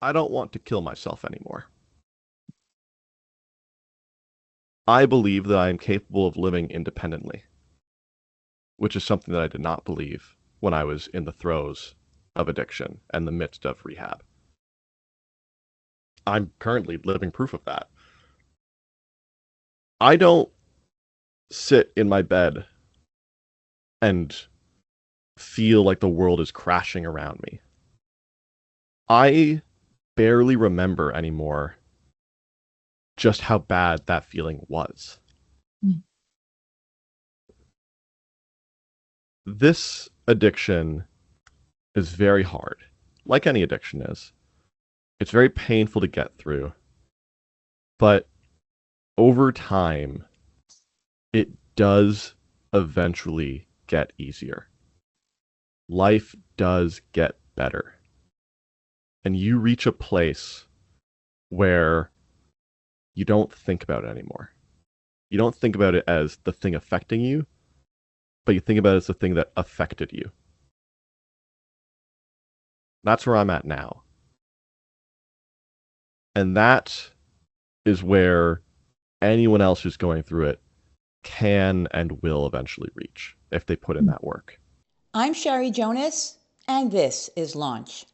I don't want to kill myself anymore. I believe that I am capable of living independently, which is something that I did not believe when I was in the throes of addiction and the midst of rehab. I'm currently living proof of that. I don't sit in my bed and feel like the world is crashing around me. I barely remember anymore just how bad that feeling was. Mm. This addiction is very hard, like any addiction is. It's very painful to get through, but over time, it does eventually get easier. Life does get better. And you reach a place where you don't think about it anymore. You don't think about it as the thing affecting you, but you think about it as the thing that affected you. That's where I'm at now. And that is where anyone else who's going through it can and will eventually reach if they put in that work. I'm Sherry Jonas, and this is Launch.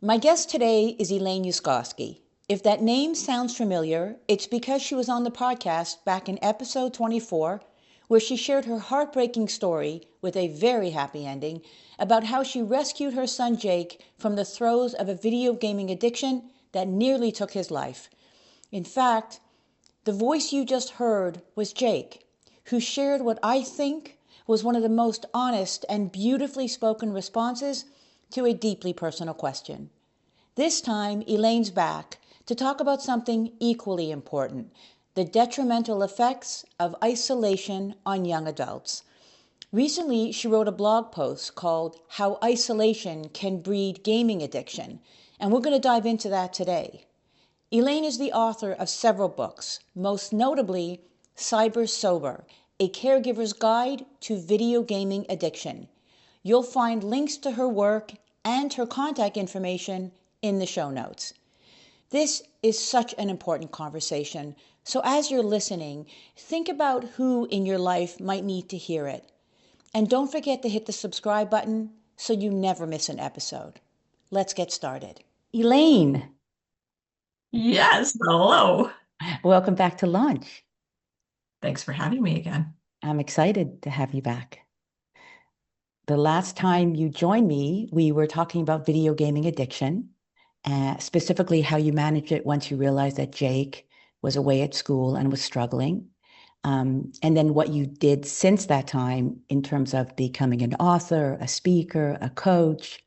My guest today is Elaine Uskoski. If that name sounds familiar, it's because she was on the podcast back in episode 24, where she shared her heartbreaking story with a very happy ending about how she rescued her son Jake from the throes of a video gaming addiction that nearly took his life. In fact, the voice you just heard was Jake, who shared what I think was one of the most honest and beautifully spoken responses to a deeply personal question. This time, Elaine's back to talk about something equally important: the detrimental effects of isolation on young adults. Recently, she wrote a blog post called How Isolation Can Breed Gaming Addiction, and we're going to dive into that today. Elaine is the author of several books, most notably Cyber Sober, A Caregiver's Guide to Video Gaming Addiction. You'll find links to her work and her contact information in the show notes. This is such an important conversation, so as you're listening, think about who in your life might need to hear it. And don't forget to hit the subscribe button so you never miss an episode. Let's get started. Elaine, Yes, hello. welcome back to Launch. Thanks for having me again. I'm excited to have you back. The last time you joined me, we were talking about video gaming addiction, specifically how you managed it once you realized that Jake was away at school and was struggling. And then what you did since that time in terms of becoming an author, a speaker, a coach.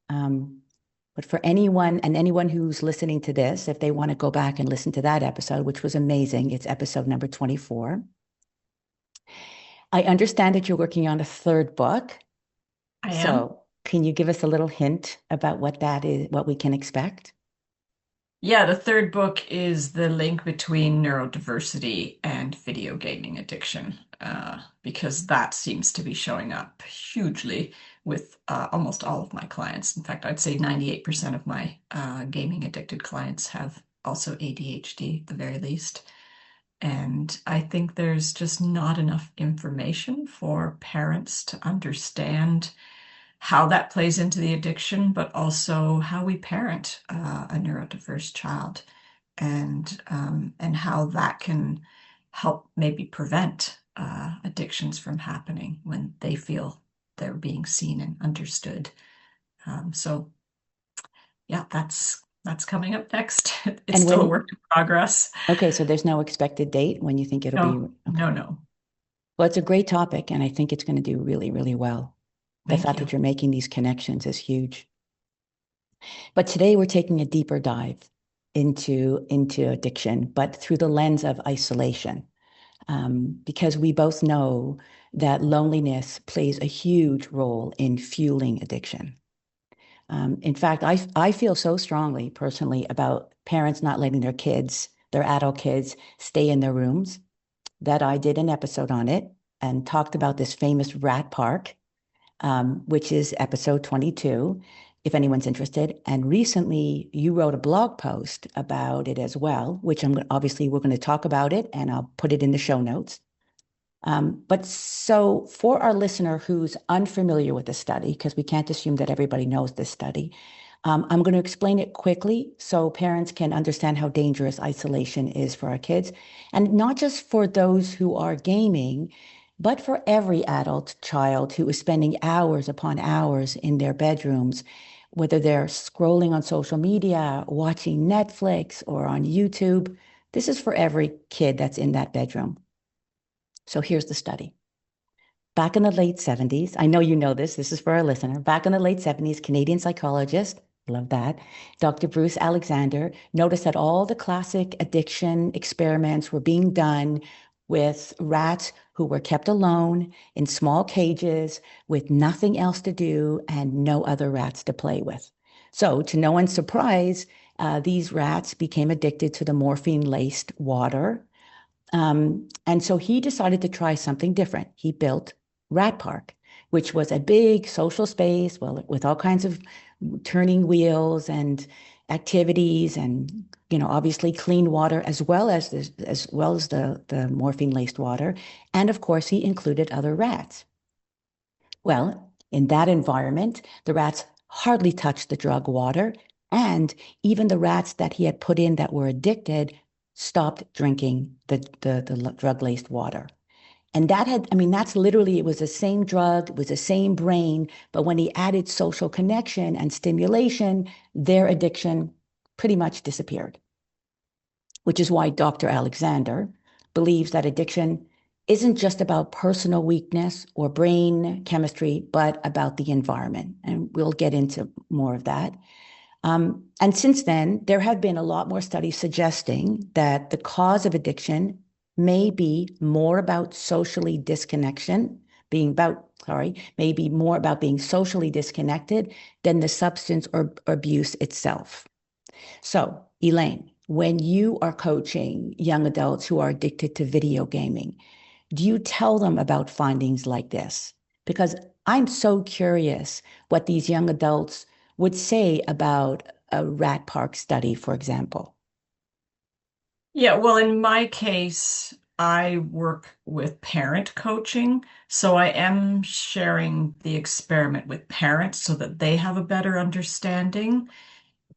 Um, but for anyone who's listening to this, if they want to go back and listen to that episode, which was amazing, it's episode number 24. I understand that you're working on a third book. I am. So can you give us a little hint about what that is, what we can expect? Yeah, the third book is the link between neurodiversity and video gaming addiction, because that seems to be showing up hugely with almost all of my clients. In fact, I'd say 98% of my gaming addicted clients have also ADHD at the very least. And I think there's just not enough information for parents to understand how that plays into the addiction, but also how we parent a neurodiverse child, and how that can help maybe prevent addictions from happening when they feel they're being seen and understood. So yeah, that's coming up next. It's And still a when, work in progress. okay, so there's no expected date when you think it'll be, No, okay. no, no. Well, it's a great topic, and I think it's going to do really, really well. The Thank fact you. that you're making these connections is huge. But today we're taking a deeper dive into addiction, but through the lens of isolation, because we both know that loneliness plays a huge role in fueling addiction. In fact, I feel so strongly personally about parents not letting their kids, their adult kids, stay in their rooms that I did an episode on it and talked about this famous rat park, which is episode 22. if anyone's interested. And recently, you wrote a blog post about it as well, which obviously we're going to talk about it, and I'll put it in the show notes. But so for our listener who's unfamiliar with the study, because we can't assume that everybody knows this study, I'm going to explain it quickly so parents can understand how dangerous isolation is for our kids. And not just for those who are gaming, but for every adult child who is spending hours upon hours in their bedrooms, whether they're scrolling on social media, watching Netflix, or on YouTube. This is for every kid that's in that bedroom. So here's the study. Back in the late 70s, I know you know this is for our listener. Back in the late 70s, Canadian psychologist, love that, Dr. Bruce Alexander noticed that all the classic addiction experiments were being done with rats who were kept alone in small cages with nothing else to do and no other rats to play with. So, to no one's surprise, these rats became addicted to the morphine-laced water, and so he decided to try something different. He built Rat Park, which was a big social space, well, with all kinds of turning wheels and activities, and obviously clean water as well as the morphine laced water. And of course, he included other rats. Well, in that environment, the rats hardly touched the drug water, and even the rats that he had put in that were addicted stopped drinking the drug-laced water. And that's literally, it was the same drug, it was the same brain, but when he added social connection and stimulation, their addiction pretty much disappeared, which is why Dr. Alexander believes that addiction isn't just about personal weakness or brain chemistry, but about the environment. And we'll get into more of that. And since then, there have been a lot more studies suggesting that the cause of addiction may be more about socially disconnection, maybe more about being socially disconnected than the substance or abuse itself. So, Elaine, when you are coaching young adults who are addicted to video gaming, do you tell them about findings like this? Because I'm so curious what these young adults would say about a rat park study, for example. Yeah, well, in my case, I work with parent coaching, so I am sharing the experiment with parents so that they have a better understanding.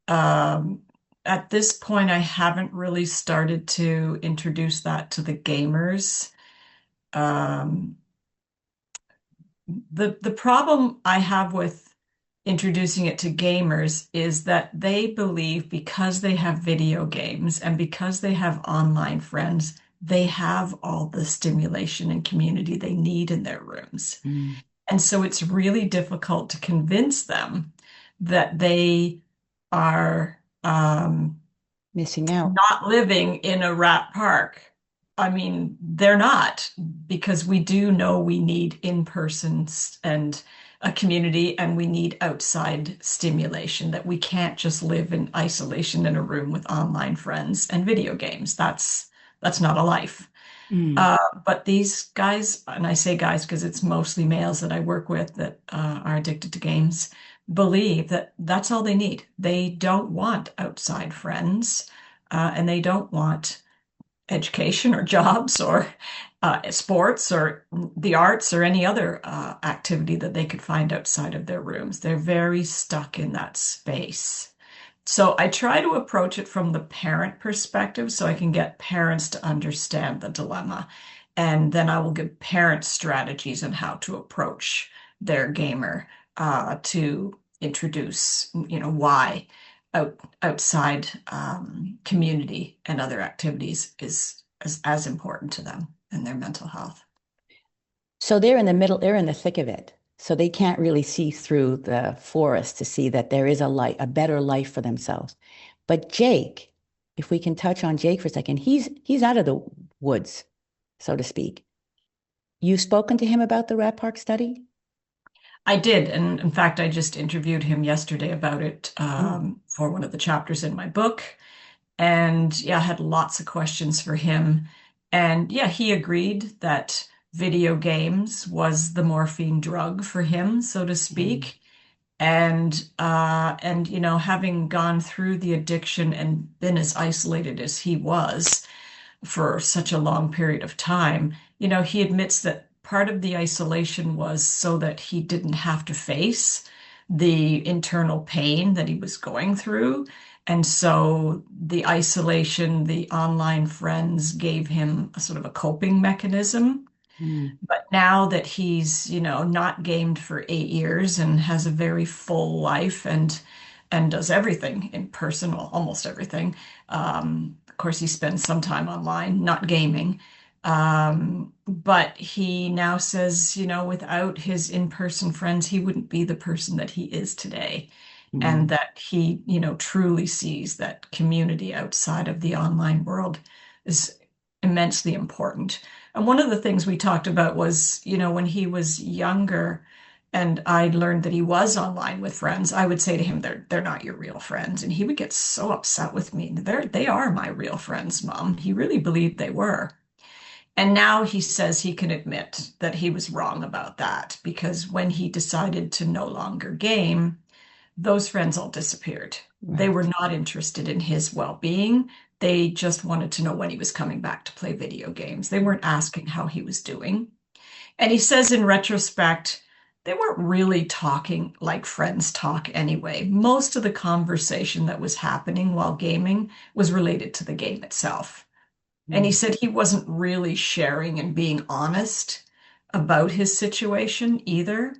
Um, at this point, I haven't really started to introduce that to the gamers. Um, the problem I have with introducing it to gamers is that they believe because they have video games and because they have online friends, they have all the stimulation and community they need in their rooms. Mm. And so it's really difficult to convince them that they are Missing out. not living in a rat park. I mean, they're not, because we do know we need in-person and a community, and we need outside stimulation, that we can't just live in isolation in a room with online friends and video games. That's not a life. Mm. Uh, but these guys, and I say guys because it's mostly males that I work with that are addicted to games, believe that that's all they need. They don't want outside friends, and they don't want education or jobs or sports or the arts or any other activity that they could find outside of their rooms. They're very stuck in that space. So I try to approach it from the parent perspective so I can get parents to understand the dilemma. And then I will give parents strategies on how to approach their gamer to introduce, why outside community and other activities is as important to them and their mental health. So they're in the middle, they're in the thick of it. So they can't really see through the forest to see that there is a better life for themselves. But Jake, if we can touch on Jake for a second, he's out of the woods, so to speak. You've spoken to him about the Rat Park study? I did, and in fact, I just interviewed him yesterday about it Mm. for one of the chapters in my book. And yeah, I had lots of questions for him. And yeah, he agreed that video games was the morphine drug for him, so to Mm. speak. And having gone through the addiction and been as isolated as he was for such a long period of time, he admits that part of the isolation was so that he didn't have to face the internal pain that he was going through. And so the isolation, the online friends gave him a sort of a coping mechanism. Mm. But now that he's, not gamed for 8 years and has a very full life and does everything in person, well, almost everything. Of course, he spends some time online, not gaming. But he now says, without his in-person friends, he wouldn't be the person that he is today. And Mm. that he, truly sees that community outside of the online world is immensely important. And one of the things we talked about was, when he was younger and I learned that he was online with friends, I would say to him, they're not your real friends. And he would get so upset with me. They are my real friends, Mom. He really believed they were. And now he says he can admit that he was wrong about that because when he decided to no longer game, those friends all disappeared. They were Right. not interested in his well-being. They just wanted to know when he was coming back to play video games. They weren't asking how he was doing. And he says in retrospect, they weren't really talking like friends talk anyway. Most of the conversation that was happening while gaming was related to the game itself. And he Mm. said he wasn't really sharing and being honest about his situation either.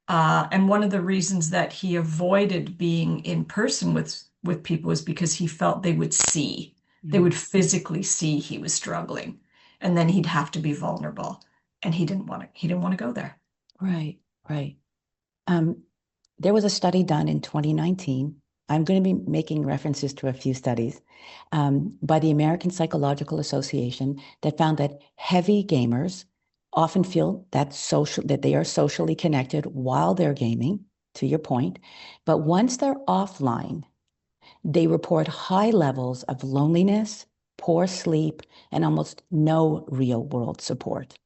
And one of the reasons that he avoided being in person with people is because he felt they would Mm. physically see he was struggling, and then he'd have to be vulnerable, and he didn't want to go there. Right. Right. Um, there was a study done in 2019. I'm going to be making references to a few studies by the American Psychological Association that found that heavy gamers often feel that they are socially connected while they're gaming, to your point. But once they're offline, they report high levels of loneliness, poor sleep, and almost no real world support.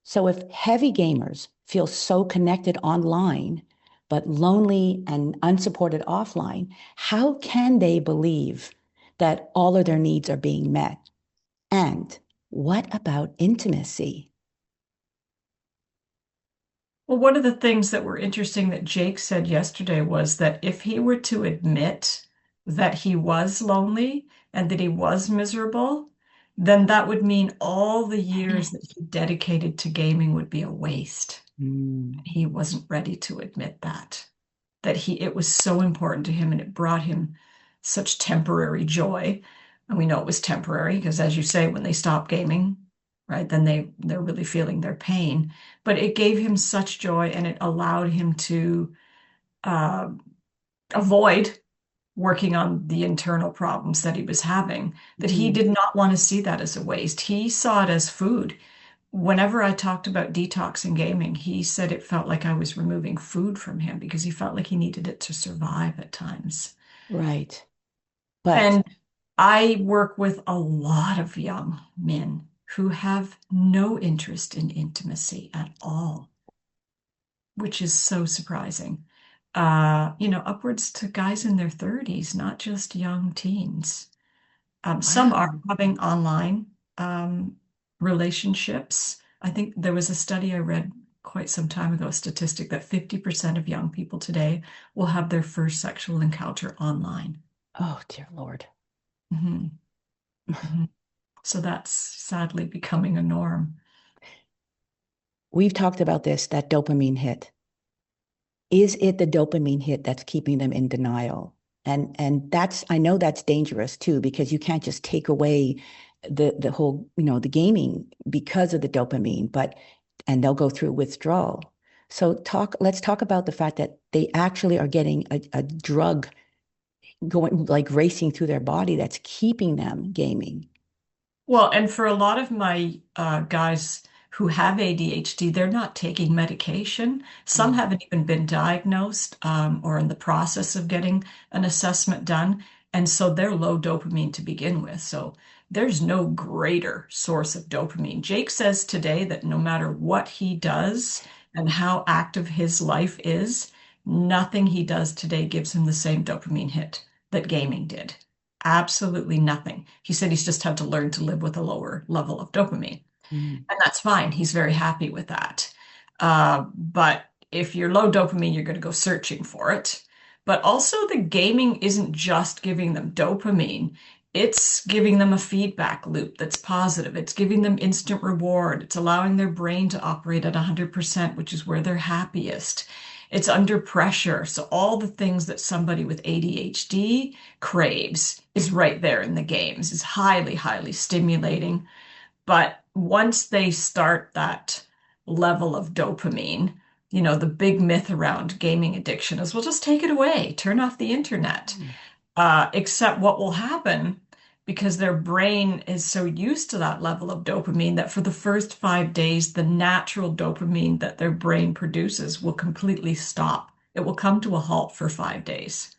So if heavy gamers feel so connected online, but lonely and unsupported offline, how can they believe that all of their needs are being met? And what about intimacy? Well, one of the things that were interesting that Jake said yesterday was that if he were to admit that he was lonely and that he was miserable, then that would mean all the years that he dedicated to gaming would be a waste. Mm. He wasn't ready to admit that it was so important to him and it brought him such temporary joy. And we know it was temporary because, as you say, when they stop gaming, right, then they're really feeling their pain. But it gave him such joy and it allowed him to uh, avoid working on the internal problems that he was having, that he Mm. did not want to see that as a waste. He saw it as food. Whenever I talked about detox and gaming, he said it felt like I was removing food from him because he felt like he needed it to survive at times. Right. But And I work with a lot of young men who have no interest in intimacy at all, which is so surprising. Upwards to guys in their 30s, not just young teens. Some are wow. having online um, relationships. I think there was a study I read quite some time ago, a statistic that 50% of young people today will have their first sexual encounter online. Oh, dear Lord. Mhm, mhm. So that's sadly becoming a norm. We've talked about this, that dopamine hit. Is it the dopamine hit that's keeping them in denial? And that's, I know that's dangerous too, because you can't just take away the whole, the gaming because of the dopamine, but and they'll go through withdrawal. So let's talk about the fact that they actually are getting a drug going like racing through their body that's keeping them gaming. Well, and for a lot of my guys who have ADHD, they're not taking medication. Some Mm. haven't even been diagnosed or in the process of getting an assessment done. And so they're low dopamine to begin with. So there's no greater source of dopamine. Jake says today that no matter what he does and how active his life is, Nothing he does today gives him the same dopamine hit that gaming did. Absolutely nothing. He said he's just had to learn to live with a lower level of dopamine. Mm. And that's fine. He's very happy with that. But if you're low dopamine, you're going to go searching for it. But also, the gaming isn't just giving them dopamine, it's giving them a feedback loop that's positive. It's giving them instant reward. It's allowing their brain to operate at 100%, which is where they're happiest. It's under pressure. So, all the things that somebody with ADHD craves is right there in the games. It's highly, highly stimulating. But once they start that level of dopamine, the big myth around gaming addiction is, well, just take it away, turn off the internet. Mm. Except what will happen because their brain is so used to that level of dopamine that for the first 5 days, the natural dopamine that their brain produces will completely stop. It will come to a halt for 5 days.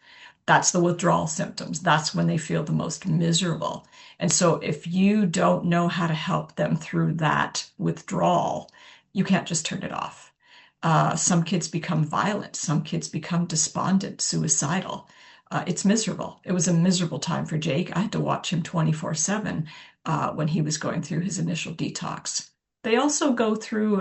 That's the withdrawal symptoms. That's when they feel the most miserable. And so, if you don't know how to help them through that withdrawal, you can't just turn it off. Some kids become violent. Some kids become despondent, suicidal. It's miserable. It was a miserable time for Jake. I had to watch him 24/7 when he was going through his initial detox. They also go through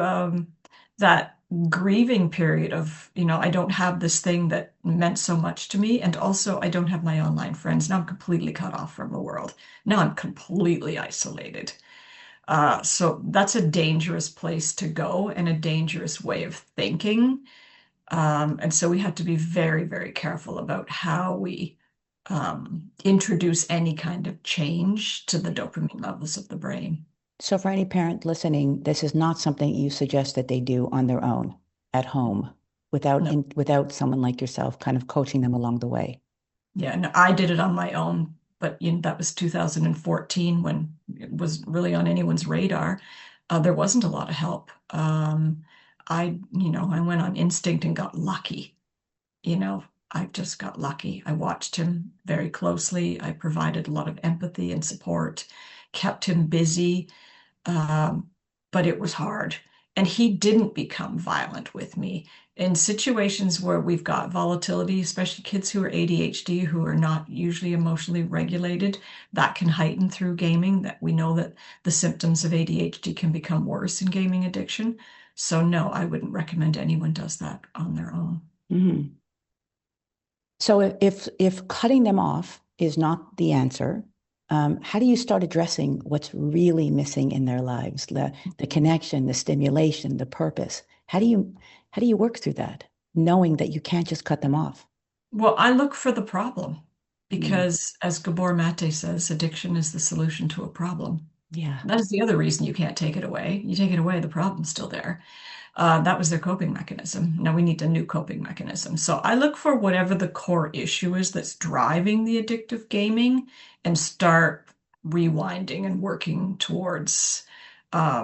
that grieving period of, I don't have this thing that meant so much to me. And also, I don't have my online friends. Now I'm completely cut off from the world. Now I'm completely isolated. So that's a dangerous place to go and a dangerous way of thinking. And so we have to be very, very careful about how we introduce any kind of change to the dopamine levels of the brain. So, for any parent listening, this is not something you suggest that they do on their own at home No. without someone like yourself kind of coaching them along the way. Yeah, no, I did it on my own, but that was 2014 when it was really on anyone's radar. There wasn't a lot of help. I went on instinct and got lucky. You know, I just got lucky. I watched him very closely. I provided a lot of empathy and support, kept him busy. Um, but it was hard. And he didn't become violent with me. In situations where we've got volatility, especially kids who are ADHD, who are not usually emotionally regulated, that can heighten through gaming. That we know that the symptoms of ADHD can become worse in gaming addiction. So no, I wouldn't recommend anyone does that on their own. Mhm. So, if cutting them off is not the answer, how do you start addressing what's really missing in their lives? The connection, the stimulation, the purpose. How do you work through that, knowing that you can't just cut them off? Well, I look for the problem Mm. because, as Gabor Mate says, addiction is the solution to a problem. Yeah. That is the other reason you can't take it away. You take it away, the problem's still there. That was their coping mechanism. Now we need a new coping mechanism. So I look for whatever the core issue is that's driving the addictive gaming and start rewinding and working towards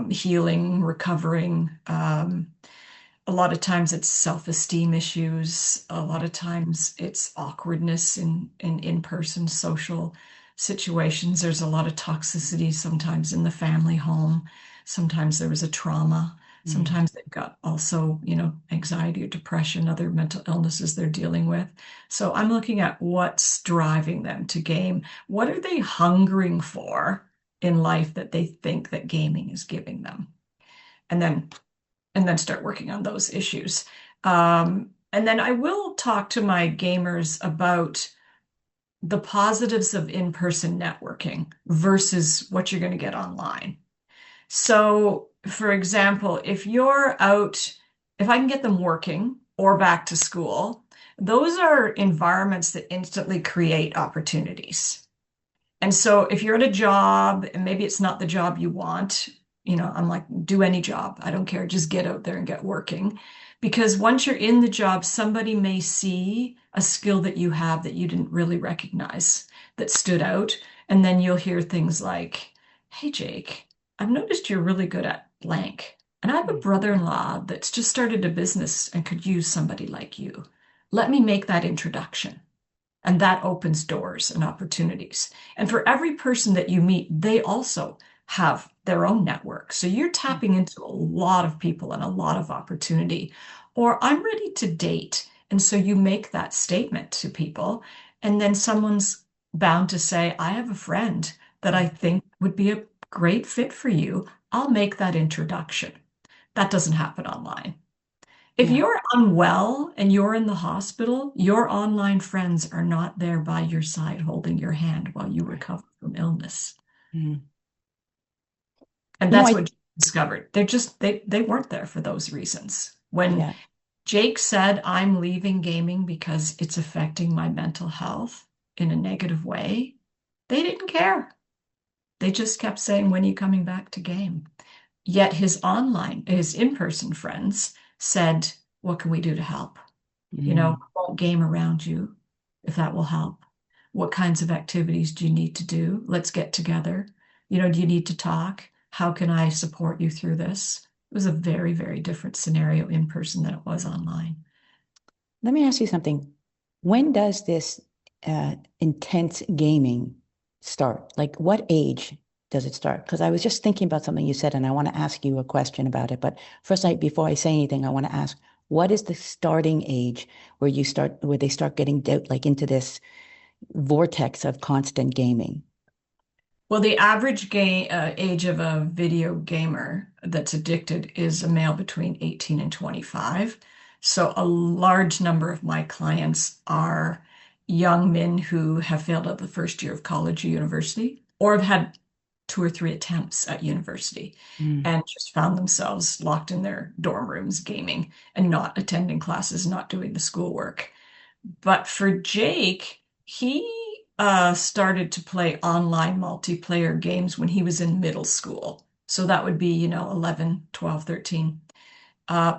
healing, recovering. A lot of times it's self-esteem issues. A lot of times it's awkwardness in in-person social situations. There's a lot of toxicity sometimes in the family home. Sometimes there was a trauma. Mm. Sometimes they've got also, anxiety or depression, other mental illnesses they're dealing with. So I'm looking at what's driving them to game. What are they hungering for in life that they think that gaming is giving them? And then start working on those issues. And then I will talk to my gamers about the positives of in-person networking versus what you're going to get online. So, for example, if I can get them working or back to school, those are environments that instantly create opportunities. And so if you're at a job and maybe it's not the job you want, I'm like, do any job. I don't care. Just get out there and get working. Because once you're in the job, somebody may see a skill that you have that you didn't really recognize that stood out. And then you'll hear things like, hey, Jake, I've noticed you're really good at blank. And I have a Mm. brother-in-law that's just started a business and could use somebody like you. Let me make that introduction. And that opens doors and opportunities. And for every person that you meet, they also have their own network. So you're tapping into a lot of people and a lot of opportunity. Or I'm ready to date. And so you make that statement to people, and then someone's bound to say, I have a friend that I think would be a great fit for you. I'll make that introduction. That doesn't happen online. If Yeah. you're unwell and you're in the hospital, your online friends are not there by your side holding your hand while you Right. recover from illness. Mm. And You know, that's I, what Jake discovered. They weren't there for those reasons. When yeah. Jake said, I'm leaving gaming because it's affecting my mental health in a negative way, they didn't care. They just kept saying, when are you coming back to game? Yet his in-person friends said, what can we do to help? Mm. Won't game around you if that will help. What kinds of activities do you need to do? Let's get together. Do you need to talk? How can I support you through this? It was a very, very different scenario in person than it was online. Let me ask you something. When does this intense gaming start? Like, what age does it start? Because I was just thinking about something you said, and I want to ask you a question about it. But first, before I say anything, I want to ask, what is the starting age where they start getting like into this vortex of constant gaming? Well, the average age of a video gamer that's addicted is a male between 18 and 25. So a large number of my clients are young men who have failed out the first year of college or university, or have had two or three attempts at university Mm. and just found themselves locked in their dorm rooms gaming and not attending classes, not doing the schoolwork. But for Jake, he started to play online multiplayer games when he was in middle school. So that would be, 11, 12, 13,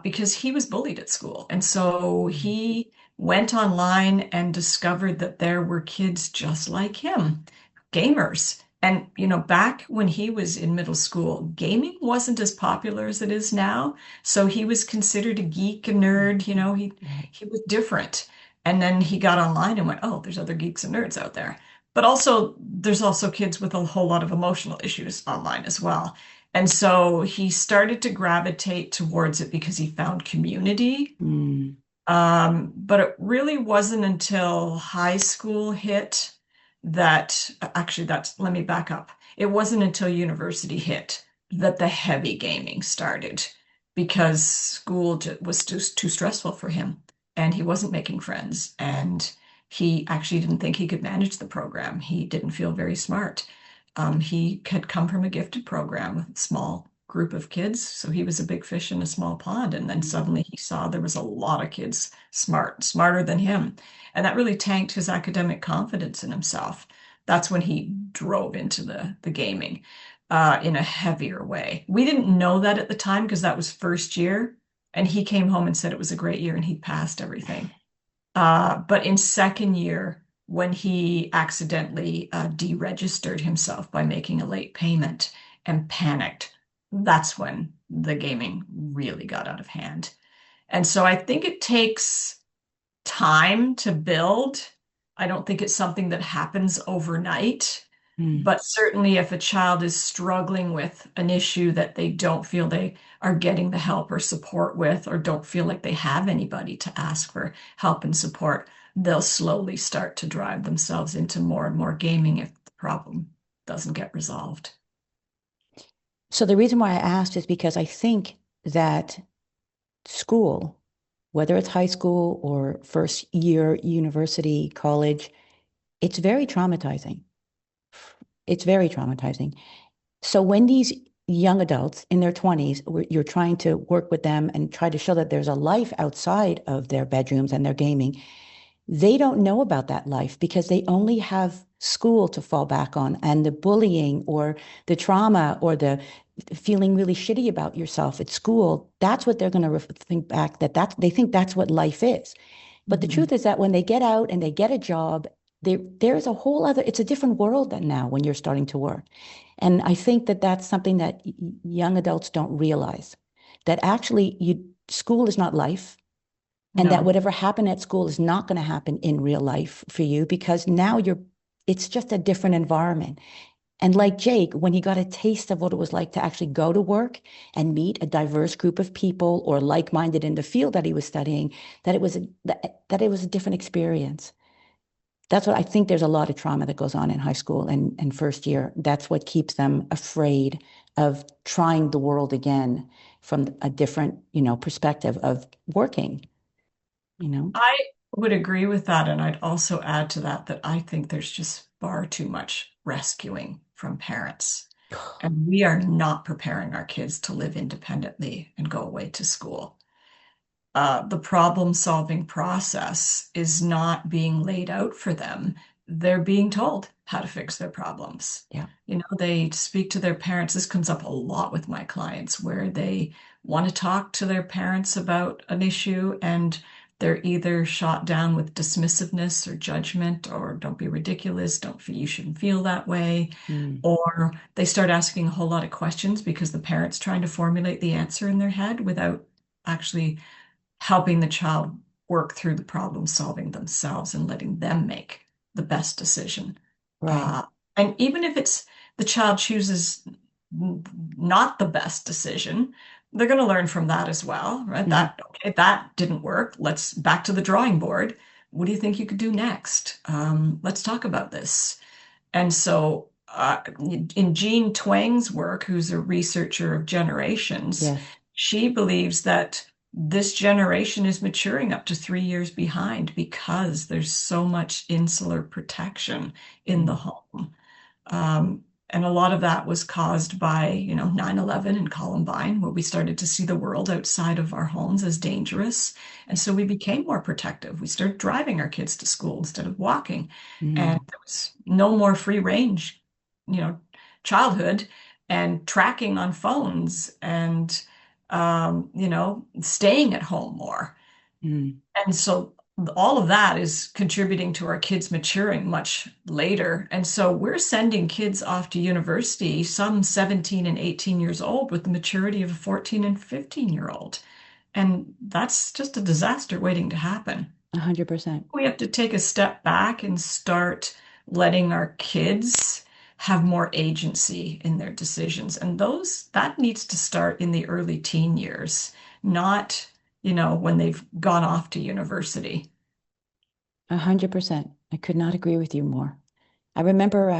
because he was bullied at school. And so Mm. he went online and discovered that there were kids just like him, gamers. And, back when he was in middle school, gaming wasn't as popular as it is now. So he was considered a geek, a nerd, Right. he was different. And then he got online and went, oh, there's other geeks and nerds out there. But also, there's also kids with a whole lot of emotional issues online as well. And so he started to gravitate towards it because he found community. Mm. But it really wasn't until high school hit that, actually, let me back up. It wasn't until university hit that the heavy gaming started because school was too stressful for him and he wasn't making friends. And he actually didn't think he could manage the program. He didn't feel very smart. He had come from a gifted program with a small group of kids, so he was a big fish in a small pond. And then Mm. suddenly he saw there was a lot of kids smarter than him. And that really tanked his academic confidence in himself. That's when he drove into the gaming in a heavier way. We didn't know that at the time because that was first year. And he came home and said it was a great year and he passed everything. But in second year, when he accidentally deregistered himself by making a late payment and panicked, that's when the gaming really got out of hand. And so I think it takes time to build. I don't think it's something that happens overnight. Mm. But certainly, if a child is struggling with an issue that they don't feel they are getting the help or support with, or don't feel like they have anybody to ask for help and support, they'll slowly start to drive themselves into more and more gaming if the problem doesn't get resolved. So the reason why I asked is because I think that school, whether it's high school or first year university, college, it's very traumatizing. It's very traumatizing. So when these young adults in their 20s, you're trying to work with them and try to show that there's a life outside of their bedrooms and their gaming, they don't know about that life because they only have school to fall back on, and the bullying or the trauma or the feeling really shitty about yourself at school. That's what they're going to think back, they think that's what life is. But the Mhm. truth is that when they get out and they get a job, there's a whole other, it's a different world than now when you're starting to work. And I think that that's something that young adults don't realize, that actually school is not life, and that No. whatever happened at school is not going to happen in real life for you because now it's just a different environment. And like Jake, when he got a taste of what it was like to actually go to work and meet a diverse group of people or like-minded in the field that he was studying, that it was a different experience. That's what I think. There's a lot of trauma that goes on in high school and first year. That's what keeps them afraid of trying the world again from a different, perspective of working, you know? I would agree with that. And I'd also add to that that I think there's just far too much rescuing from parents. And we are not preparing our kids to live independently and go away to school. The problem-solving process is not being laid out for them. They're being told how to fix their problems. Yeah. They speak to their parents. This comes up a lot with my clients where they want to talk to their parents about an issue and they're either shot down with dismissiveness or judgment or don't be ridiculous, don't feel you shouldn't feel that way, Mm, or they start asking a whole lot of questions because the parent's trying to formulate the answer in their head without actually helping the child work through the problem solving themselves and letting them make the best decision. right. Uh, and even if it's the child chooses not the best decision, they're going to learn from that as well, right? Hmm. Okay, that didn't work. Let's back to the drawing board. What do you think you could do next? Let's talk about this. And so, in Jean Twang's work, who's a researcher of generations, Yes. she believes that this generation is maturing up to 3 years behind because there's so much insular protection in the Mm, home. And a lot of that was caused by, 9/11 and Columbine, where we started to see the world outside of our homes as dangerous. And so we became more protective. We started driving our kids to school instead of walking. And mm, there was no more free range, you know, childhood and tracking on phones and, staying at home more. mm. And so all of that is contributing to our kids maturing much later. And so we're sending kids off to university, some 17 and 18 years old, with the maturity of a 14 and 15-year-old. And that's just a disaster waiting to happen. 100%. We have to take a step back and start letting our kids have more agency in their decisions. And that needs to start in the early teen years, not, when they've gone off to university. 100%. I could not agree with you more. I remember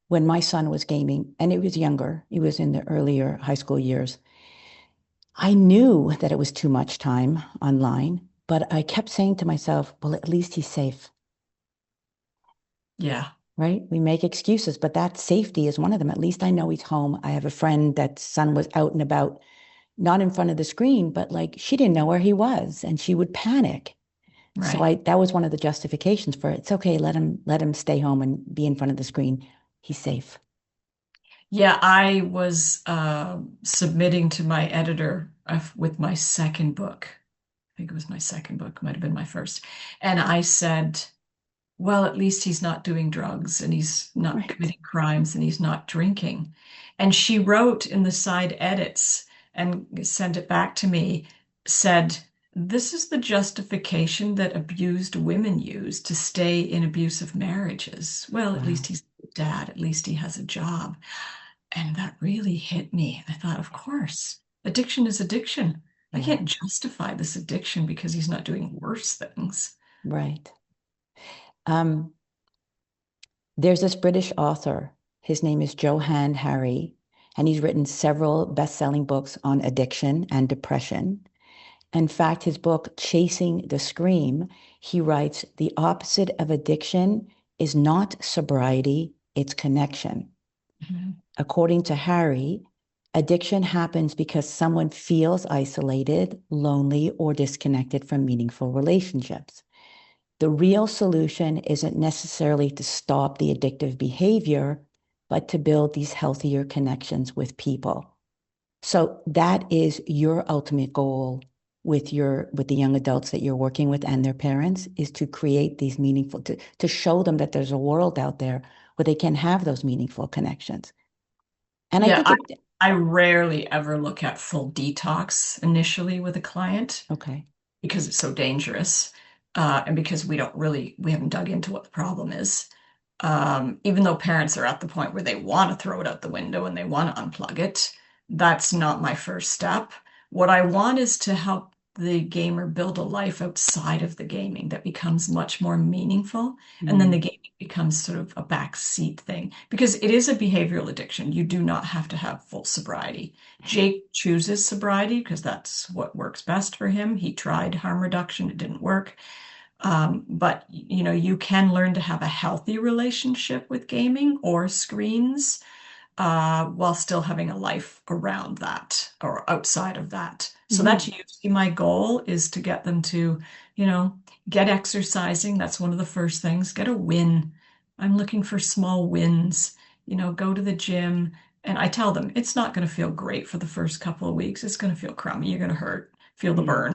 when my son was gaming, and he was younger, he was in the earlier high school years. I knew that it was too much time online, but I kept saying to myself, well, at least he's safe, Yeah, right? We make excuses, but that safety is one of them. At least I know he's home. I have a friend that son was out and about, not in front of the screen, but like she didn't know where he was and she would panic. So right. I that was one of the justifications for it. It's okay, let him stay home and be in front of the screen. He's safe. Yeah, I was submitting to my editor with my second book. I think it was my second book, might have been my first. And I said, well, at least he's not doing drugs and he's not Right. committing crimes and he's not drinking. And she wrote in the side edits and sent it back to me, said, this is the justification that abused women use to stay in abusive marriages. Well, at least Wow. he's a dad, at least he has a job. And that really hit me. I thought, of course, addiction is addiction. I Yeah. can't justify this addiction because he's not doing worse things. Right. Um, there's this British author. His name is Johann Hari, and he's written several best-selling books on addiction and depression. In fact, his book, Chasing the Scream, he writes, the opposite of addiction is not sobriety, it's connection. Mhm. According to Harry, addiction happens because someone feels isolated, lonely, or disconnected from meaningful relationships. The real solution isn't necessarily to stop the addictive behavior, but to build these healthier connections with people. So that is your ultimate goal with the young adults that you're working with and their parents is to create these meaningful to show them that there's a world out there where they can have those meaningful connections. And I Yeah, think it I rarely ever look at full detox initially with a client okay. because it's so dangerous, and because we haven't dug into what the problem is. Even though parents are at the point where they want to throw it out the window and they want to unplug it, that's not my first step. What I want is to help the gamer build a life outside of the gaming that becomes much more meaningful. And then the Mm, gaming becomes sort of a backseat thing because it is a behavioral addiction. You do not have to have full sobriety. Jake chooses sobriety because that's what works best for him. He tried harm reduction, it didn't work. But you know, you can learn to have a healthy relationship with gaming or screens while still having a life around that or outside of that. So that's mhm. usually my goal is to get them to, you know, get exercising. That's one of the first things. Get a win. I'm looking for small wins. You know, go to the gym. And I tell them it's not going to feel great for the first couple of weeks. It's going to feel crummy. You're going to hurt, feel the Mm, burn.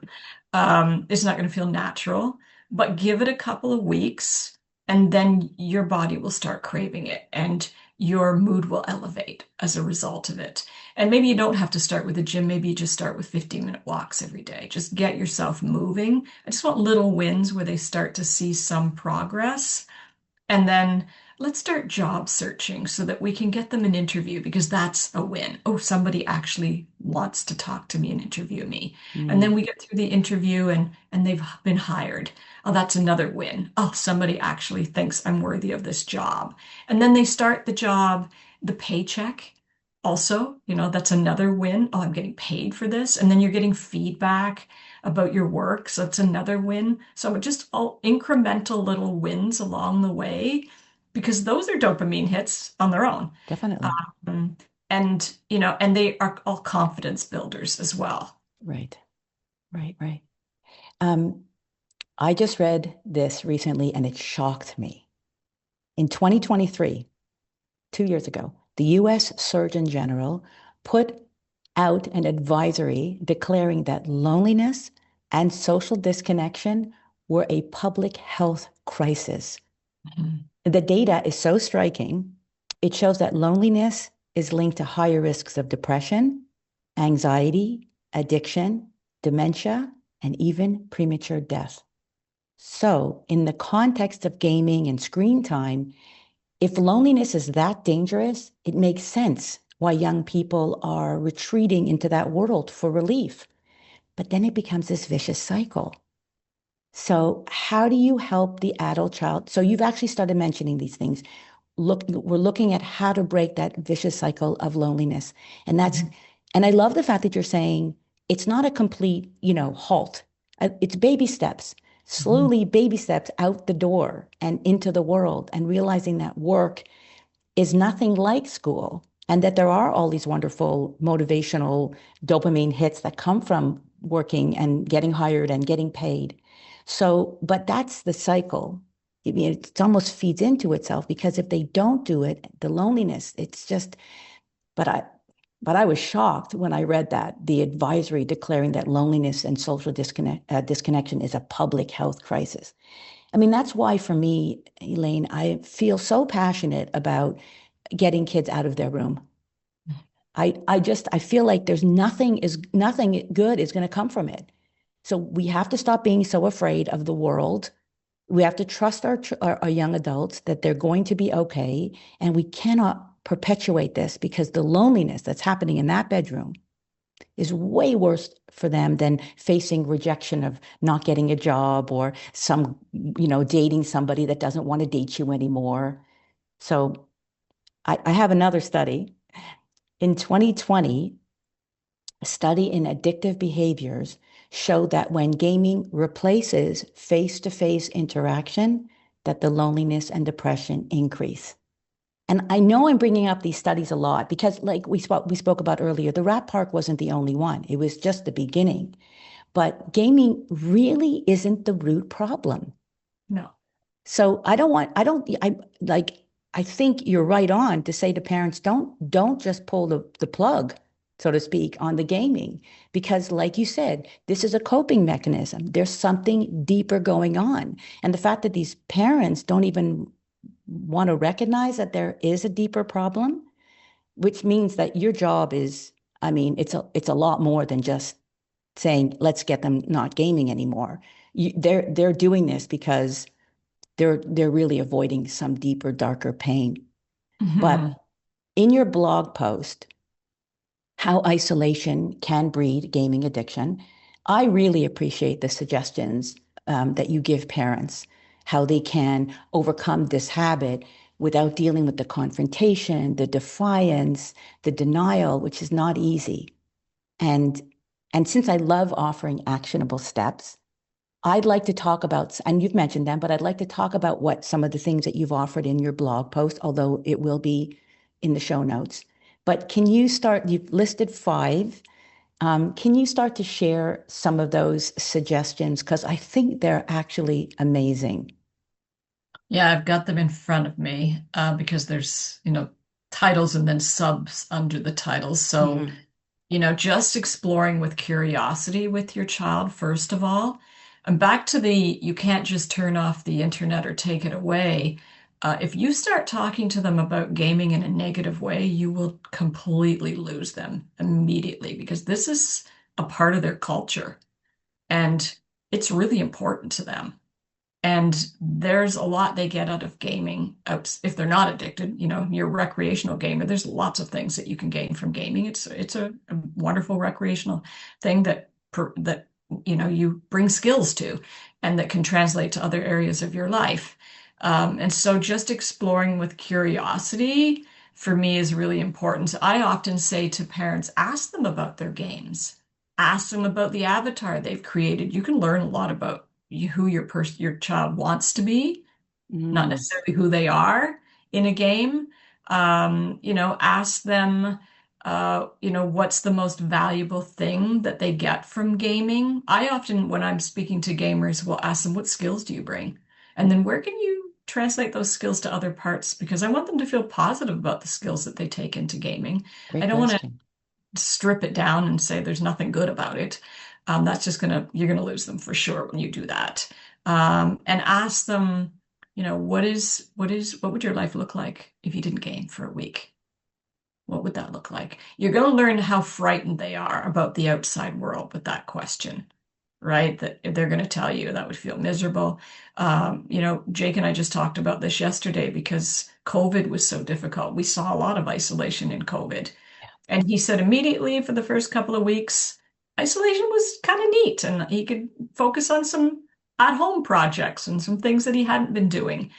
It's not going to feel natural, but give it a couple of weeks and then your body will start craving it. And your mood will elevate as a result of it. And maybe you don't have to start with the gym. Maybe you just start with 15-minute walks every day. Just get yourself moving. I just want little wins where they start to see some progress. And then let's start job searching so that we can get them an interview because that's a win. Oh, somebody actually wants to talk to me and interview me. And then mm. we get through the interview and they've been hired. Oh, that's another win. Oh, somebody actually thinks I'm worthy of this job. And then they start the job, the paycheck. Also, you know, that's another win. Oh, I'm getting paid for this. And then you're getting feedback about your work. So it's another win. So just all incremental little wins along the way, because those are dopamine hits on their own. Definitely. Um, and, you know, and they are all confidence builders as well. Right, right, right. Um, I just read this recently and it shocked me. In 2023, 2 years ago, the US Surgeon General put out an advisory declaring that loneliness and social disconnection were a public health crisis. Mhm. The data is so striking. It shows that loneliness is linked to higher risks of depression, anxiety, addiction, dementia, and even premature death. So, in the context of gaming and screen time, if loneliness is that dangerous, it makes sense why young people are retreating into that world for relief. But then it becomes this vicious cycle. So, how do you help the adult child? So, you've actually started mentioning these things. We're looking at how to break that vicious cycle of loneliness. And that's, Mhm. and I love the fact that you're saying it's not a complete, halt. It's baby steps, Mhm. slowly baby steps out the door and into the world and realizing that work is nothing like school and that there are all these wonderful motivational dopamine hits that come from working and getting hired and getting paid. So, but that's the cycle. I mean, it almost feeds into itself because if they don't do it, the loneliness, it's just, but I was shocked when I read that the advisory declaring that loneliness and social disconnection is a public health crisis. I mean, that's why for me, Elaine, I feel so passionate about getting kids out of their room. I feel like nothing good is going to come from it. So we have to stop being so afraid of the world. We have to trust our young adults that they're going to be okay, and we cannot perpetuate this because the loneliness that's happening in that bedroom is way worse for them than facing rejection of not getting a job or dating somebody that doesn't want to date you anymore. So I have another study. In 2020, a study in addictive behaviors showed that when gaming replaces face-to-face interaction, that the loneliness and depression increase. And I know I'm bringing up these studies a lot because, like we spoke about earlier, the rat park wasn't the only one. It was just the beginning. But gaming really isn't the root problem. No. So I think you're right on to say to parents, don't just pull the plug, so to speak, on the gaming. Because like you said, this is a coping mechanism. There's something deeper going on. And the fact that these parents don't even want to recognize that there is a deeper problem, which means that your job is, I mean, it's a lot more than just saying, let's get them not gaming anymore. They're doing this because they're really avoiding some deeper, darker pain. But Mhm. in your blog post, How Isolation Can Breed Gaming Addiction, I really appreciate the suggestions that you give parents, how they can overcome this habit without dealing with the confrontation, the defiance, the denial, which is not easy. And and since I love offering actionable steps, I'd like to talk about, and you've mentioned them, but I'd like to talk about what some of the things that you've offered in your blog post, although it will be in the show notes. But can you start? You've listed five. Can you start to share some of those suggestions? Because I think they're actually amazing. Yeah, I've got them in front of me because there's, titles and then subs under the titles. So, Mhm. just exploring with curiosity with your child, first of all. And back to the you can't just turn off the internet or take it away. If you start talking to them about gaming in a negative way, you will completely lose them immediately because this is a part of their culture and it's really important to them. And there's a lot they get out of gaming. If they're not addicted, you're a recreational gamer. There's lots of things that you can gain from gaming. It's a wonderful recreational thing that you bring skills to, and that can translate to other areas of your life. And so, just exploring with curiosity for me is really important. I often say to parents, ask them about their games. Ask them about the avatar they've created. You can learn a lot about who your child wants to be, not Mm, necessarily who they are in a game. Ask them, what's the most valuable thing that they get from gaming. I often, when I'm speaking to gamers, will ask them, what skills do you bring? And then where can you translate those skills to other parts? Because I want them to feel positive about the skills that they take into gaming. I great don't want to question. strip it down and say there's nothing good about it. That's just you're gonna lose them for sure when you do that. And ask them, what would your life look like if you didn't game for a week? What would that look like? You're gonna learn how frightened they are about the outside world with that question, right? That if they're gonna tell you that would feel miserable. Jake and I just talked about this yesterday because COVID was so difficult. We saw a lot of isolation in COVID. And he said immediately for the first couple of weeks, isolation was kind of neat and he could focus on some at-home projects and some things that he hadn't been doing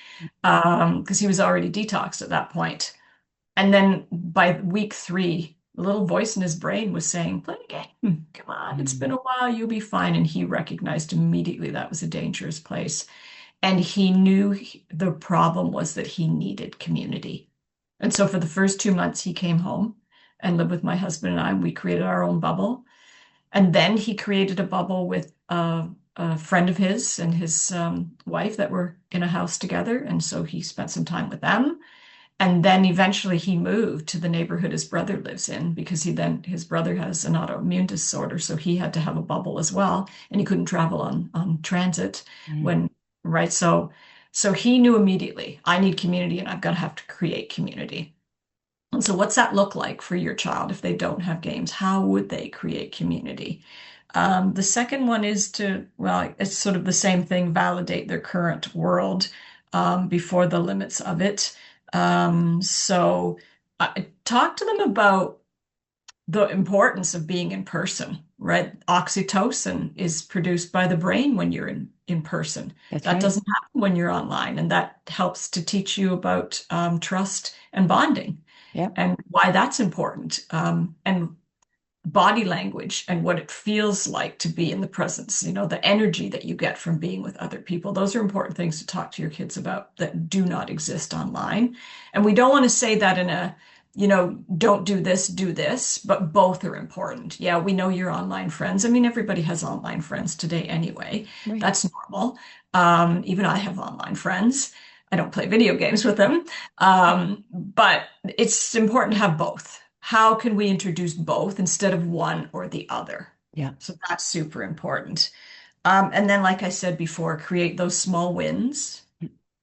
because he was already detoxed at that point. And then by week 3, the little voice in his brain was saying, play a game. Come on, it's been Mm, a while, you'll be fine. And he recognized immediately that was a dangerous place. And he knew the problem was that he needed community. And so for the first 2 months, he came home and lived with my husband and I. We created our own bubble. And then he created a bubble with a friend of his and his wife that were in a house together. And so he spent some time with them. And then eventually he moved to the neighborhood his brother lives in because his brother has an autoimmune disorder, so he had to have a bubble as well, and he couldn't travel on transit mm, when right. So he knew immediately, I need community and I've got to have to create community. And so what's that look like for your child if they don't have games? How would they create community? The second one is well, it's sort of the same thing, validate their current world before the limits of it. So talk to them about the importance of being in person, right? Oxytocin is produced by the brain when you're in person. that's That right. doesn't happen when you're online, and that helps to teach you about trust and bonding Yep. and why that's important. And body language and what it feels like to be in the presence, the energy that you get from being with other people. Those are important things to talk to your kids about that do not exist online. And we don't want to say that in a, don't do this, do this, but both are important. Yeah, we know your online friends. I mean, everybody has online friends today anyway. Right. That's normal. Even I have online friends. I don't play video games with them. But it's important to have both. How can we introduce both instead of one or the other? Yeah. So that's super important. And then, like I said before, create those small wins.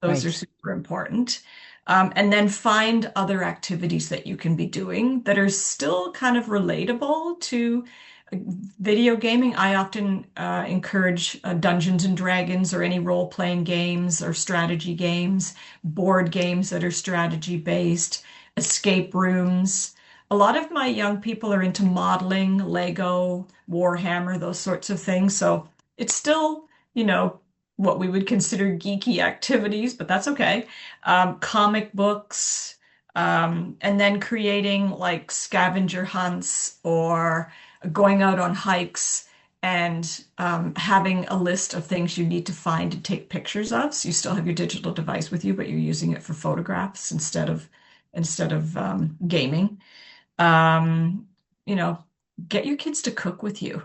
Those are Right. super important. And then find other activities that you can be doing that are still kind of relatable to Video gaming, I often encourage Dungeons and Dragons or any role-playing games or strategy games, board games that are strategy based, escape rooms. A lot of my young people are into modeling, Lego, Warhammer, those sorts of things. So it's still, you know, what we would consider geeky activities, but that's okay. Comic books, and then creating like scavenger hunts or going out on hikes and having a list of things you need to find and take pictures of. So you still have your digital device with you, but you're using it for photographs instead of gaming. Um, you know, get your kids to cook with you.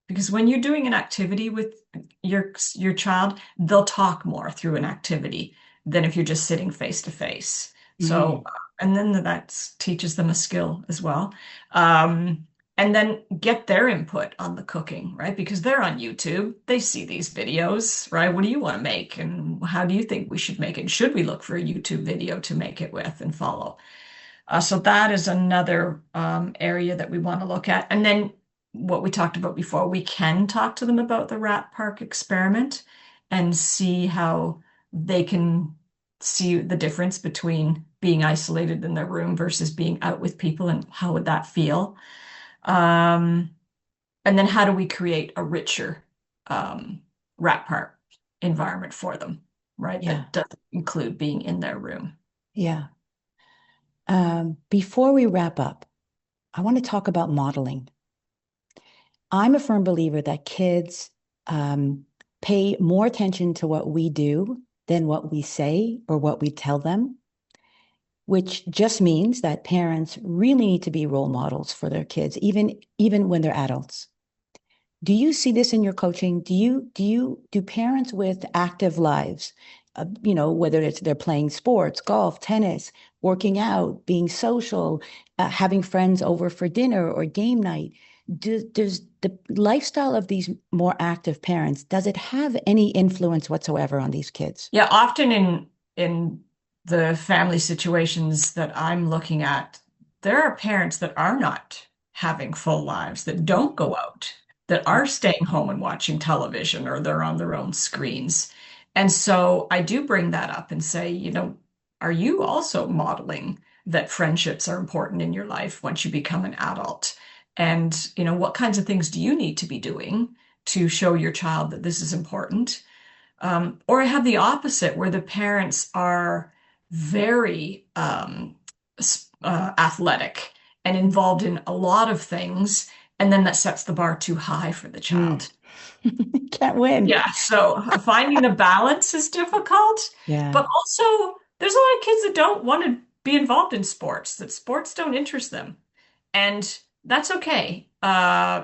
Because when you're doing an activity with your child, they'll talk more through an activity than if you're just sitting face to face. So, Mm. and then that teaches them a skill as well. Um, and then get their input on the cooking, right? Because they're on YouTube. They see these videos, right? What do you want to make? And how do you think we should make it? Should we look for a YouTube video to make it with and follow? So that is another area that we want to look at. And then what we talked about before, we can talk to them about the rat park experiment and see how they can see the difference between being isolated in their room versus being out with people and how would that feel. Um, and then how do we create a richer um, rat park environment for them, right? Yeah. That doesn't include being in their room. Yeah. Before we wrap up, I want to talk about modeling. I'm a firm believer that kids um, pay more attention to what we do than what we say or what we tell them, which just means that parents really need to be role models for their kids, even when they're adults. Do you see this in your coaching? Do parents with active lives, whether it's they're playing sports, golf, tennis, working out, being social, having friends over for dinner or game night, does the lifestyle of these more active parents, does it have any influence whatsoever on these kids? Yeah, often in the family situations that I'm looking at, there are parents that are not having full lives, that don't go out, that are staying home and watching television or they're on their own screens. And so I do bring that up and say, are you also modeling that friendships are important in your life once you become an adult? And, what kinds of things do you need to be doing to show your child that this is important? Or I have the opposite where the parents are very athletic and involved in a lot of things, and then that sets the bar too high for the Mm. child. Can't win. Yeah, so finding the balance is difficult, Yeah. but also there's a lot of kids that don't want to be involved in sports, that sports don't interest them. And that's okay.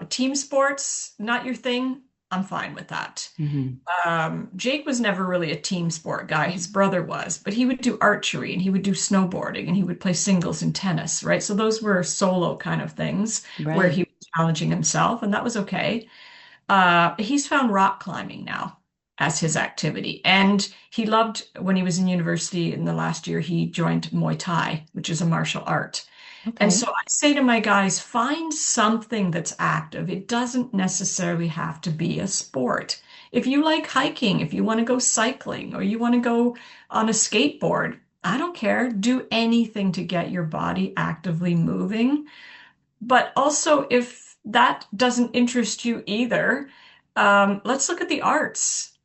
Team sports, not your thing. I'm fine with that. Hmm. Jake was never really a team sport guy. His brother was, but he would do archery and he would do snowboarding and he would play singles in tennis, right? So those were solo kind of things where Right. he was challenging himself, and that was okay. He's found rock climbing now as his activity. And he loved when he was in university in the last year, he joined Muay Thai, which is a martial art. And Okay. so I say to my guys, find something that's active. It doesn't necessarily have to be a sport. If you like hiking, if you want to go cycling, or you want to go on a skateboard, I don't care. Do anything to get your body actively moving. But also, if that doesn't interest you either, let's look at the arts,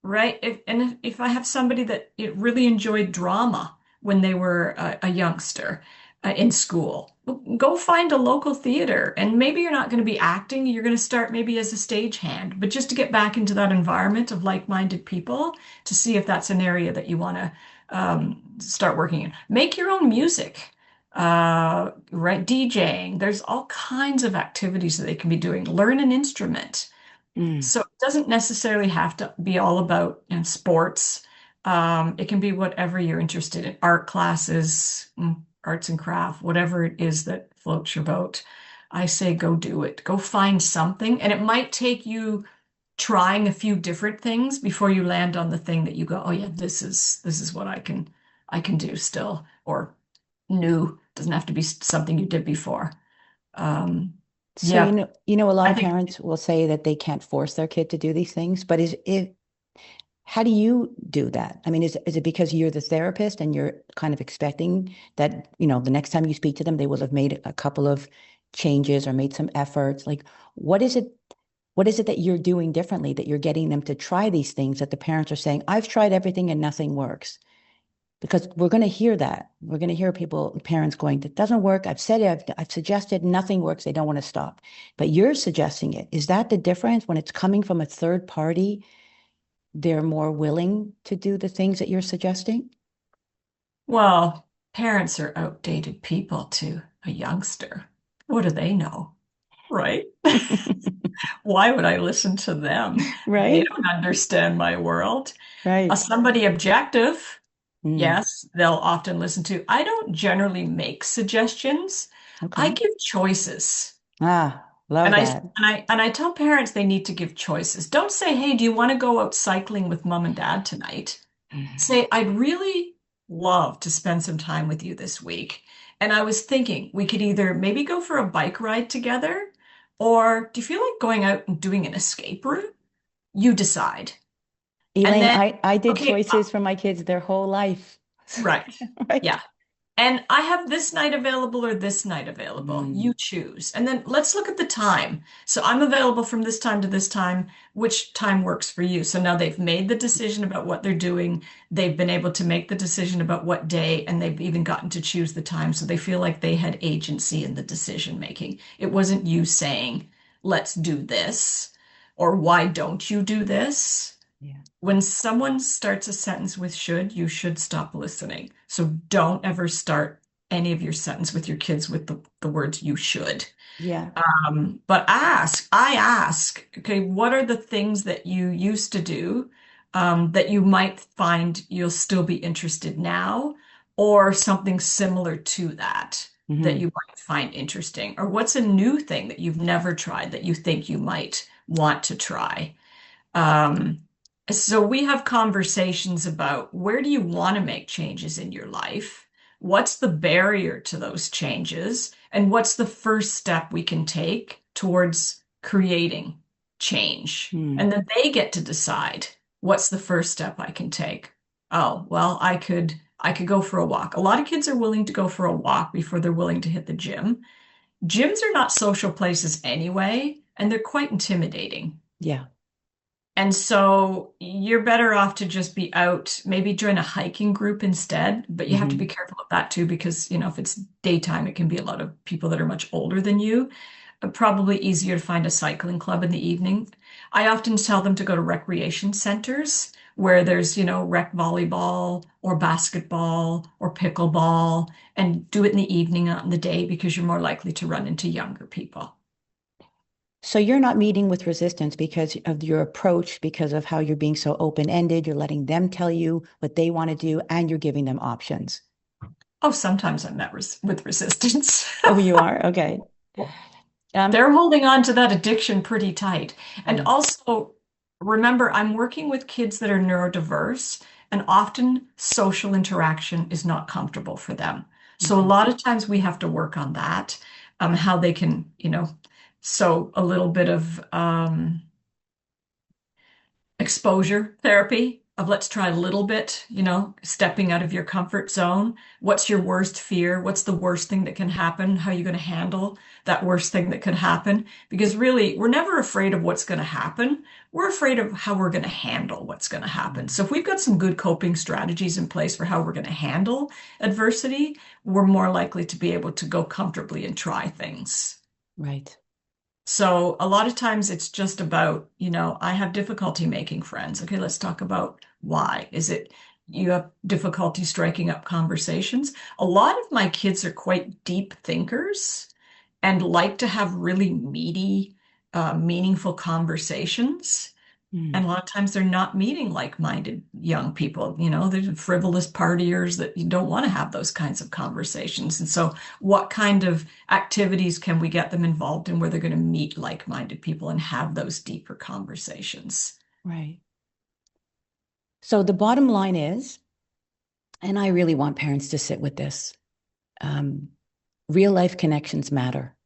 right? If I have somebody that it really enjoyed drama when they were a youngster in school, go find a local theater. And maybe you're not going to be acting, you're going to start maybe as a stagehand, but just to get back into that environment of like-minded people to see if that's an area that you want to start working in. Make your own music. Right, DJing. There's all kinds of activities that they can be doing. Learn an instrument. Mm. So it doesn't necessarily have to be all about sports. It can be whatever you're interested in, art classes, arts and craft, whatever it is that floats your boat. I say go do it. Go find something. And it might take you trying a few different things before you land on the thing that you go, oh yeah, this is what I can do still, or new. Doesn't have to be something you did before. Um, So, Yeah, a lot I of think, parents will say that they can't force their kid to do these things, but how do you do that? I mean, is it because you're the therapist and you're kind of expecting that, the next time you speak to them, they will have made a couple of changes or made some efforts? Like, what is it, what is it that you're doing differently that you're getting them to try these things that the parents are saying, I've tried everything and nothing works? Because we're going to hear that. We're going to hear parents going, that doesn't work. I've said it, I've suggested, nothing works. They don't want to stop. But you're suggesting it. Is that the difference when it's coming from a third party? They're more willing to do the things that you're suggesting? well, parents are outdated people to a youngster. What do they know? Right? Why would I listen to them? They Right? don't understand my world. Right. Somebody objective, Mm, yes, they'll often listen to. I don't generally make suggestions. I okay. give choices. Ah, love And I that. and I tell parents they need to give choices. Don't say, "Hey, do you want to go out cycling with mom and dad tonight?" Say, "I'd really love to spend some time with you this week." And I was thinking we could either maybe go for a bike ride together, or do you feel like going out and doing an escape room? You decide. And Elaine, then, I did okay, choices for my kids their whole life. right. Right. Yeah. And I have this night available or this night available. Mm, You choose. And then let's look at the time. So I'm available from this time to this time. Which time works for you? So now they've made the decision about what they're doing. They've been able to make the decision about what day, and they've even gotten to choose the time. So they feel like they had agency in the decision making. It wasn't you saying, let's do this, or why don't you do this? yeah. When someone starts a sentence with should, you should stop listening. So don't ever start any of your sentence with your kids with the words you should. Yeah. But I ask, okay, what are the things that you used to do that you might find you'll still be interested now, or something similar to that that you Hmm. might find interesting? Or what's a new thing that you've never tried that you think you might want to try? Um, so we have conversations about where do you want to make changes in your life? What's the barrier to those changes? And what's the first step we can take towards creating change? Hmm. And then they get to decide what's the first step I can take. Oh, well, I could go for a walk. A lot of kids are willing to go for a walk before they're willing to hit the gym. Gyms are not social places anyway, and they're quite intimidating. Yeah. And so you're better off to just be out, maybe join a hiking group instead. But you have to be Hmm. careful of that too, because, if it's daytime, it can be a lot of people that are much older than you. Probably easier to find a cycling club in the evening. I often tell them to go to recreation centers where there's, rec volleyball or basketball or pickleball and do it in the evening, not in the day, because you're more likely to run into younger people. So you're not meeting with resistance because of your approach, because of how you're being so open-ended. You're letting them tell you what they want to do, and you're giving them options. Oh, sometimes I'm met with resistance. Oh, you are? Okay. Um, They're holding on to that addiction pretty tight. And mm, also, remember, I'm working with kids that are neurodiverse, and often social interaction is not comfortable for them. So a okay. lot of times we have to work on that, how they can, so a little bit of exposure therapy of let's try a little bit, stepping out of your comfort zone. What's your worst fear? What's the worst thing that can happen? How are you going to handle that worst thing that could happen? Because really, we're never afraid of what's going to happen. We're afraid of how we're going to handle what's going to happen. Mm, So if we've got some good coping strategies in place for how we're going to handle adversity, we're more likely to be able to go comfortably and try things. right. So a lot of times it's just about, I have difficulty making friends. Okay, let's talk about why. Is it you have difficulty striking up conversations? A lot of my kids are quite deep thinkers and like to have really meaty, meaningful conversations. And Mm, a lot of times they're not meeting like-minded young people. They're frivolous partiers that you don't want to have those kinds of conversations. And so, what kind of activities can we get them involved in where they're going to meet like-minded people and have those deeper conversations? right. So the bottom line is, and I really want parents to sit with this, um, real life connections matter.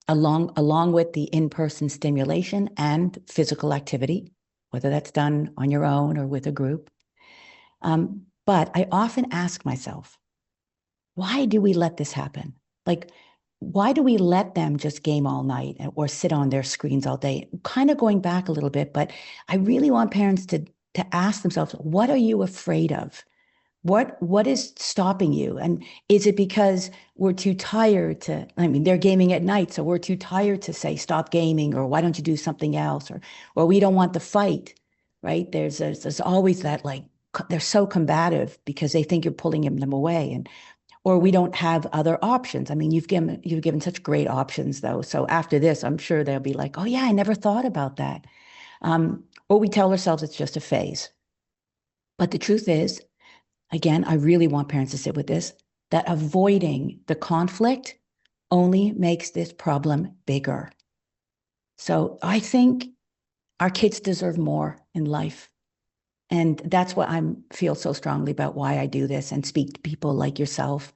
along with the in-person stimulation and physical activity, whether that's done on your own or with a group. But I often ask myself, why do we let this happen? Like, why do we let them just game all night or sit on their screens all day? Kind of going back a little bit, but I really want parents to ask themselves, what are you afraid of? What is stopping you? And is it because we're too tired to, I mean, they're gaming at night, so we're too tired to say, stop gaming, or why don't you do something else? Or we don't want the fight, right? There's always that, like, they're so combative because they think you're pulling them away. And or we don't have other options. I mean, you've given such great options though. So after this, I'm sure they'll be like, oh yeah, I never thought about that. Or we tell ourselves it's just a phase. But the truth is, again, I really want parents to sit with this, that avoiding the conflict only makes this problem bigger. So I think our kids deserve more in life. And that's what I feel so strongly about why I do this and speak to people like yourself.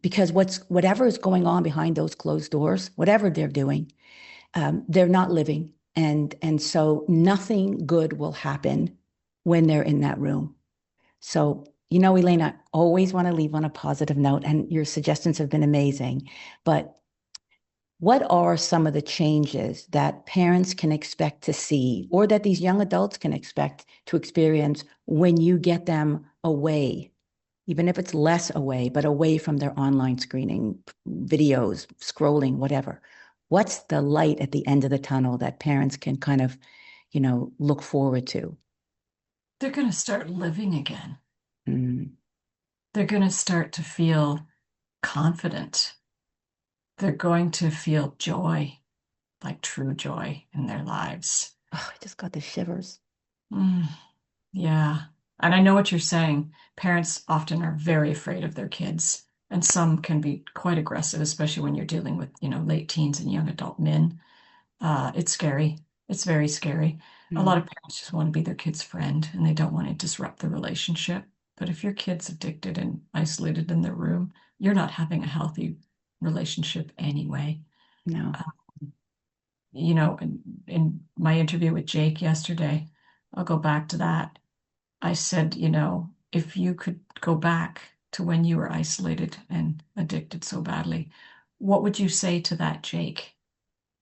Because whatever is going on behind those closed doors, whatever they're doing, they're not living. And so nothing good will happen when they're in that room. So, Elaine, I always want to leave on a positive note, and your suggestions have been amazing. But what are some of the changes that parents can expect to see, or that these young adults can expect to experience when you get them away, even if it's less away, but away from their online screening, videos, scrolling, whatever? What's the light at the end of the tunnel that parents can kind of, look forward to? They're going to start living again. Mm. They're going to start to feel confident. They're going to feel joy, like true joy in their lives. Oh, I just got the shivers. Mm, yeah. And I know what you're saying. Parents often are very afraid of their kids, and some can be quite aggressive, especially when you're dealing with, late teens and young adult men. It's scary. It's very scary. A lot Mm. of parents just want to be their kid's friend and they don't want to disrupt the relationship. But if your kid's addicted and isolated in their room, you're not having a healthy relationship anyway. No. Uh, in my interview with Jake yesterday, I'll go back to that. I said, if you could go back to when you were isolated and addicted so badly, what would you say to that Jake?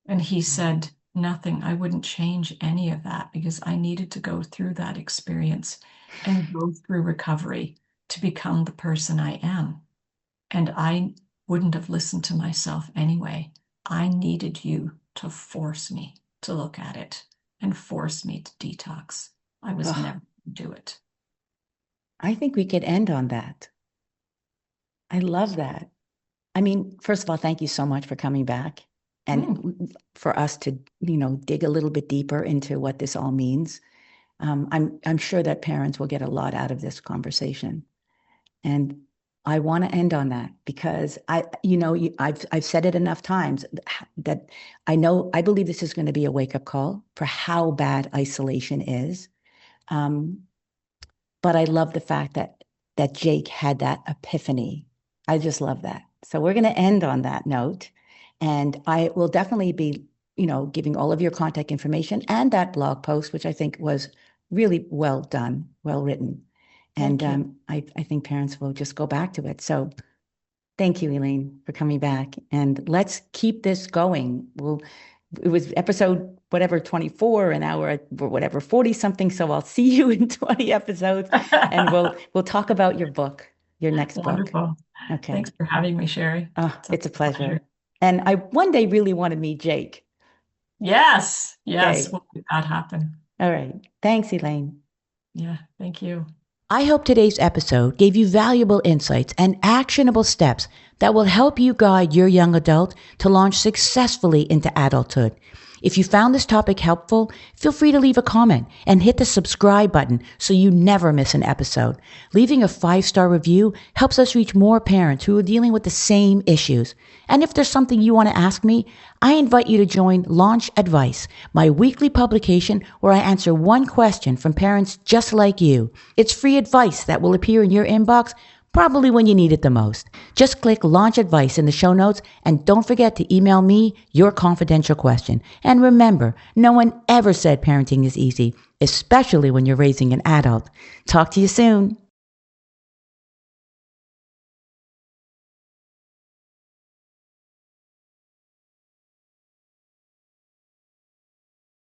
And he said, nothing. I wouldn't change any of that because I needed to go through that experience and go through recovery to become the person I am. And I wouldn't have listened to myself anyway. I needed you to force me to look at it and force me to detox. I was Oh, never going to do it. I think we could end on that. I love that. I mean, first of all, thank you so much for coming back Mm. and for us to, dig a little bit deeper into what this all means. I'm sure that parents will get a lot out of this conversation. And I want to end on that because I've said it enough times that I believe this is going to be a wake up call for how bad isolation is. Um, but I love the fact that Jake had that epiphany. I just love that. So we're going to end on that note, and I will definitely be, giving all of your contact information and that blog post, which I think was really well done, well written, and Thank you. I think parents will just go back to it. So thank you, Elaine, for coming back, and let's keep this going. It was episode whatever 24 and now we're at whatever 40 something, so I'll see you in 20 episodes and we'll talk about your book, your next book. Wonderful. Okay. Thanks for having me, Sherry. Oh, It's a it's a pleasure. pleasure. And I one day really want to meet Jake. Yes, yes, Okay. we'll make that happen. All right. Thanks, Elaine. Yeah, thank you. I hope today's episode gave you valuable insights and actionable steps that will help you guide your young adult to launch successfully into adulthood. If you found this topic helpful, feel free to leave a comment and hit the subscribe button so you never miss an episode. Leaving a 5-star review helps us reach more parents who are dealing with the same issues. And if there's something you want to ask me, I invite you to join Launch Advice, my weekly publication where I answer one question from parents just like you. It's free advice that will appear in your inbox Probably when you need it the most. Just click Launch Advice in the show notes and don't forget to email me your confidential question. And remember, no one ever said parenting is easy, especially when you're raising an adult. Talk to you soon.